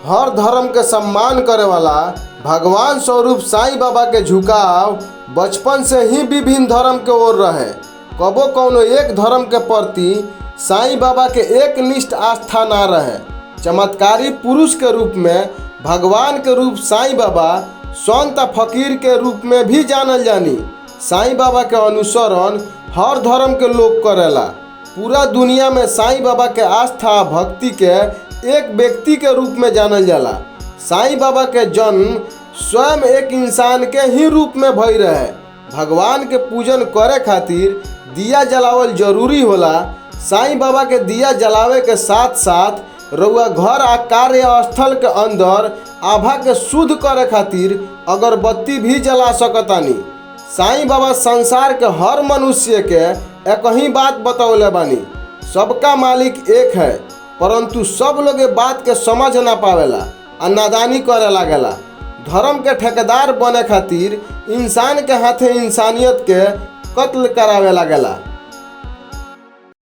हर धर्म के सम्मान करे वाला भगवान स्वरूप साईं बाबा के झुकाव बचपन से ही विभिन्न धर्म के ओर रहे। कबो कौनो एक धर्म के प्रति साईं बाबा के एक निष्ठ आस्था ना रहे। चमत्कारी पुरुष के रूप में भगवान के रूप साईं बाबा संत फकीर के रूप में भी जानल जानी। साईं बाबा के अनुसरण हर धर्म के लोग करेला। पूरा दुनिया में साईं बाबा के आस्था भक्ति के एक व्यक्ति के रूप में जानल जाला। साईं बाबा के जन्म स्वयं एक इंसान के ही रूप में भई रहे। भगवान के पूजन करे खातिर दिया जलावल जरूरी होला। साईं बाबा के दिया जलावे के साथ साथ रउआ घर आ कार्यस्थल के अंदर आभा के शुद्ध करे खातिर अगरबत्ती भी जला सकतानी। साईं बाबा संसार के हर मनुष्य के एक ही बात बतौले बानी, सबका मालिक एक है, परंतु सब लोग ये बात के समझ ना पावेला आ नादानी करे लागेला। धर्म के ठेकेदार बने खातिर इंसान के हाथे इंसानियत के कत्ल करावे लागेला।